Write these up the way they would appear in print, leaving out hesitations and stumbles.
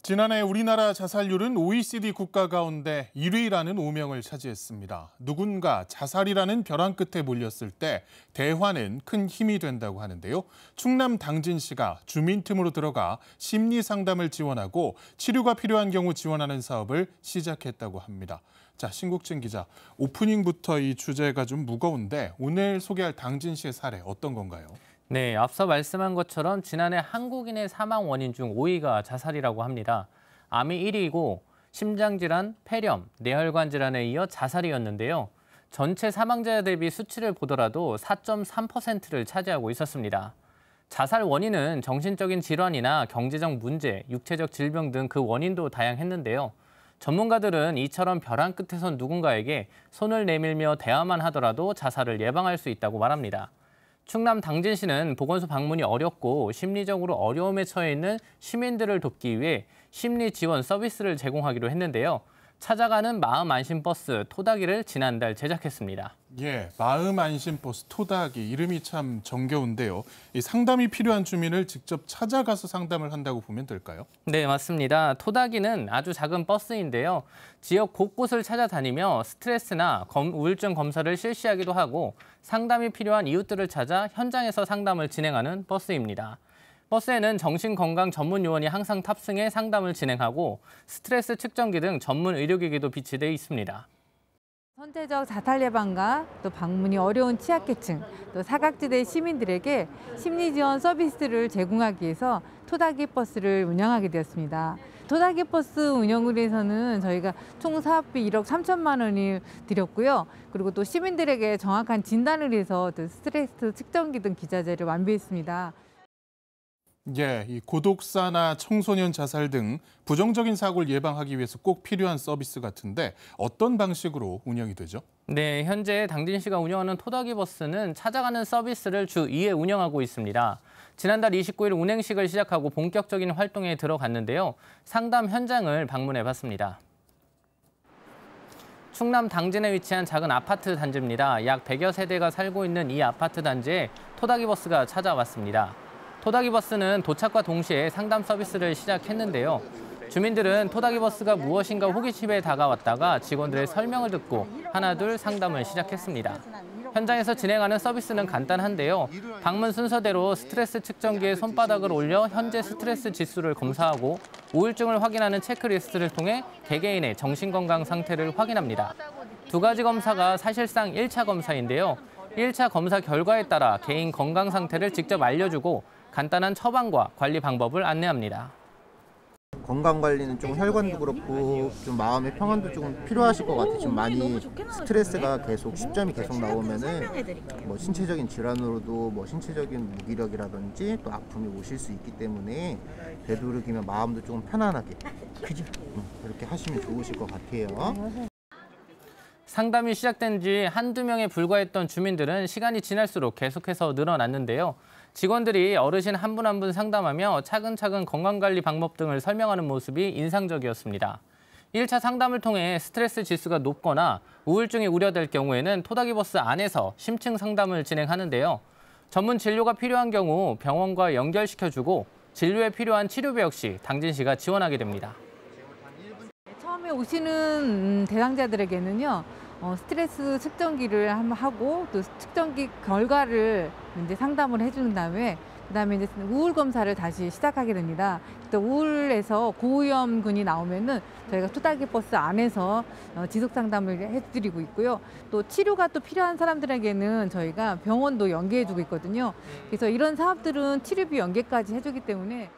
지난해 우리나라 자살률은 OECD 국가 가운데 1위라는 오명을 차지했습니다. 누군가 자살이라는 벼랑 끝에 몰렸을 때 대화는 큰 힘이 된다고 하는데요. 충남 당진시가 주민 틈으로 들어가 심리 상담을 지원하고 치료가 필요한 경우 지원하는 사업을 시작했다고 합니다. 자, 신국진 기자, 오프닝부터 이 주제가 좀 무거운데 오늘 소개할 당진시의 사례 어떤 건가요? 네, 앞서 말씀한 것처럼 지난해 한국인의 사망 원인 중 5위가 자살이라고 합니다. 암이 1위이고 심장질환, 폐렴, 뇌혈관 질환에 이어 자살이었는데요. 전체 사망자 대비 수치를 보더라도 4.3%를 차지하고 있었습니다. 자살 원인은 정신적인 질환이나 경제적 문제, 육체적 질병 등 그 원인도 다양했는데요. 전문가들은 이처럼 벼랑 끝에선 누군가에게 손을 내밀며 대화만 하더라도 자살을 예방할 수 있다고 말합니다. 충남 당진시는 보건소 방문이 어렵고 심리적으로 어려움에 처해 있는 시민들을 돕기 위해 심리 지원 서비스를 제공하기로 했는데요. 찾아가는 마음 안심 버스 토닥이를 지난달 제작했습니다. 예, 마음 안심 버스 토닥이 이름이 참 정겨운데요. 이 상담이 필요한 주민을 직접 찾아가서 상담을 한다고 보면 될까요? 네, 맞습니다. 토닥이는 아주 작은 버스인데요. 지역 곳곳을 찾아다니며 스트레스나 우울증 검사를 실시하기도 하고 상담이 필요한 이웃들을 찾아 현장에서 상담을 진행하는 버스입니다. 버스에는 정신건강 전문 요원이 항상 탑승해 상담을 진행하고 스트레스 측정기 등 전문 의료기기도 비치돼 있습니다. 선제적 자살 예방과 또 방문이 어려운 취약계층, 또 사각지대 시민들에게 심리 지원 서비스를 제공하기 위해서 토닥이 버스를 운영하게 되었습니다. 토닥이 버스 운영을 위해서는 저희가 총 사업비 1억 3천만 원을 들였고요. 그리고 또 시민들에게 정확한 진단을 위해서 또 스트레스 측정기 등 기자재를 완비했습니다. 예, 이 고독사나 청소년 자살 등 부정적인 사고를 예방하기 위해서 꼭 필요한 서비스 같은데 어떤 방식으로 운영이 되죠? 네, 현재 당진시가 운영하는 토닥이 버스는 찾아가는 서비스를 주 2회 운영하고 있습니다. 지난달 29일 운행식을 시작하고 본격적인 활동에 들어갔는데요. 상담 현장을 방문해봤습니다. 충남 당진에 위치한 작은 아파트 단지입니다. 약 100여 세대가 살고 있는 이 아파트 단지에 토닥이 버스가 찾아왔습니다. 토닥이 버스는 도착과 동시에 상담 서비스를 시작했는데요. 주민들은 토닥이 버스가 무엇인가 호기심에 다가왔다가 직원들의 설명을 듣고 하나둘 상담을 시작했습니다. 현장에서 진행하는 서비스는 간단한데요. 방문 순서대로 스트레스 측정기에 손바닥을 올려 현재 스트레스 지수를 검사하고 우울증을 확인하는 체크리스트를 통해 개개인의 정신건강 상태를 확인합니다. 두 가지 검사가 사실상 1차 검사인데요. 1차 검사 결과에 따라 개인 건강 상태를 직접 알려주고 간단한 처방과 관리 방법을 안내합니다. 건강관리는 좀 혈관도 그렇고 좀 마음의 평안도 좀 필요하실 것 같아요. 지금 많이 스트레스가 계속 10점이 계속 나오면은 뭐 신체적인 질환으로도 뭐 신체적인 무기력이라든지 또 아픔이 오실 수 있기 때문에 되도록이면 마음도 좀 편안하게 그죠? 이렇게 하시면 좋으실 것 같아요. 상담이 시작된 지 한두 명에 불과했던 주민들은 시간이 지날수록 계속해서 늘어났는데요. 직원들이 어르신 한 분 한 분 상담하며 차근차근 건강관리 방법 등을 설명하는 모습이 인상적이었습니다. 1차 상담을 통해 스트레스 지수가 높거나 우울증이 우려될 경우에는 토닥이 버스 안에서 심층 상담을 진행하는데요. 전문 진료가 필요한 경우 병원과 연결시켜주고 진료에 필요한 치료비 역시 당진시가 지원하게 됩니다. 처음에 오시는 대상자들에게는요. 스트레스 측정기를 하고 또 측정기 결과를 이제 상담을 해주는 그다음에 이제 우울 검사를 다시 시작하게 됩니다. 또 우울에서 고위험군이 나오면은 저희가 토닥이 버스 안에서 지속 상담을 해드리고 있고요. 또 치료가 또 필요한 사람들에게는 저희가 병원도 연계해주고 있거든요. 그래서 이런 사업들은 치료비 연계까지 해주기 때문에.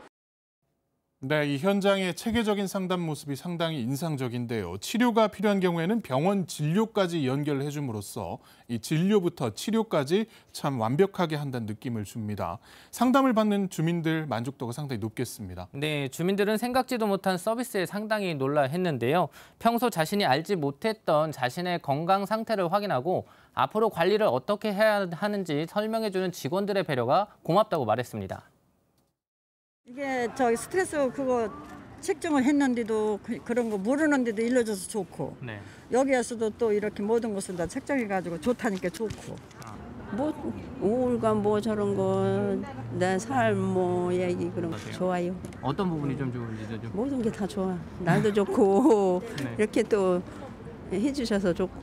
네, 이 현장의 체계적인 상담 모습이 상당히 인상적인데요. 치료가 필요한 경우에는 병원 진료까지 연결해 줌으로써 이 진료부터 치료까지 참 완벽하게 한다는 느낌을 줍니다. 상담을 받는 주민들 만족도가 상당히 높겠습니다. 네, 주민들은 생각지도 못한 서비스에 상당히 놀라했는데요. 평소 자신이 알지 못했던 자신의 건강 상태를 확인하고 앞으로 관리를 어떻게 해야 하는지 설명해주는 직원들의 배려가 고맙다고 말했습니다. 이게 저기 스트레스 그거 측정을 했는데도 그런 거 모르는데도 일러줘서 좋고 네. 여기에서도 또 이렇게 모든 것을 다 측정해가지고 좋다니까 좋고 뭐 우울감 뭐 저런 거 내 삶 뭐 얘기 그런 거 좋아요. 어떤 부분이 좀 좋은지도 좀. 모든 게 다 좋아. 날도 좋고 네. 이렇게 또 해주셔서 좋고.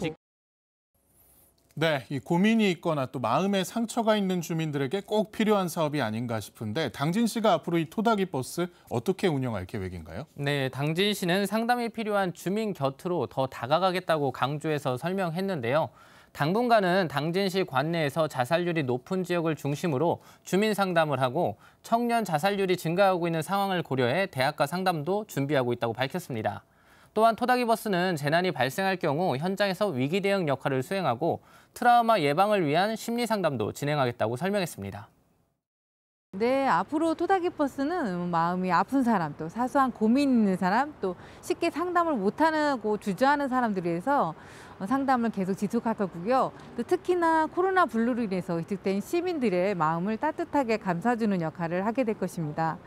네, 이 고민이 있거나 또 마음에 상처가 있는 주민들에게 꼭 필요한 사업이 아닌가 싶은데 당진 씨가 앞으로 이 토닥이 버스 어떻게 운영할 계획인가요? 네, 당진 씨는 상담이 필요한 주민 곁으로 더 다가가겠다고 강조해서 설명했는데요. 당분간은 당진시 관내에서 자살률이 높은 지역을 중심으로 주민 상담을 하고 청년 자살률이 증가하고 있는 상황을 고려해 대학가 상담도 준비하고 있다고 밝혔습니다. 또한 토닥이 버스는 재난이 발생할 경우 현장에서 위기 대응 역할을 수행하고 트라우마 예방을 위한 심리 상담도 진행하겠다고 설명했습니다. 네, 앞으로 토닥이 버스는 마음이 아픈 사람, 또 사소한 고민 있는 사람, 또 쉽게 상담을 못하고 주저하는 사람들에 대해서 상담을 계속 지속할 거고요. 또 특히나 코로나 블루로 인해서 위축된 시민들의 마음을 따뜻하게 감싸주는 역할을 하게 될 것입니다.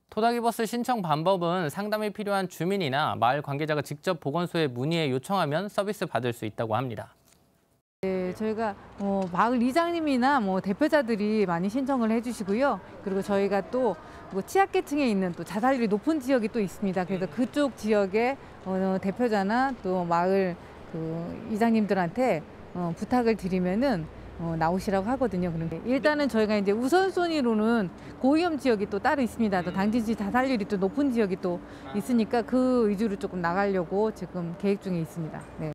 토닥이 버스 신청 방법은 상담이 필요한 주민이나 마을 관계자가 직접 보건소에 문의해 요청하면 서비스 받을 수 있다고 합니다. 네, 저희가 마을 이장님이나 대표자들이 많이 신청을 해주시고요. 그리고 저희가 또 취약계층에 있는 또 자살률이 높은 지역이 또 있습니다. 그래서 그쪽 지역의 대표자나 또 마을 이장님들한테 부탁을 드리면은 나오시라고 하거든요. 그런데 일단은 저희가 이제 우선순위로는 고위험 지역이 또 따로 있습니다. 또 당진시 자살률이 또 높은 지역이 또 있으니까 그 위주로 조금 나가려고 지금 계획 중에 있습니다. 네.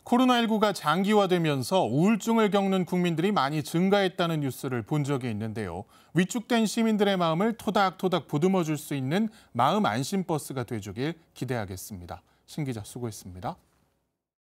코로나19가 장기화되면서 우울증을 겪는 국민들이 많이 증가했다는 뉴스를 본 적이 있는데요. 위축된 시민들의 마음을 토닥토닥 보듬어 줄 수 있는 마음 안심 버스가 돼주길 기대하겠습니다. 신 기자 수고했습니다.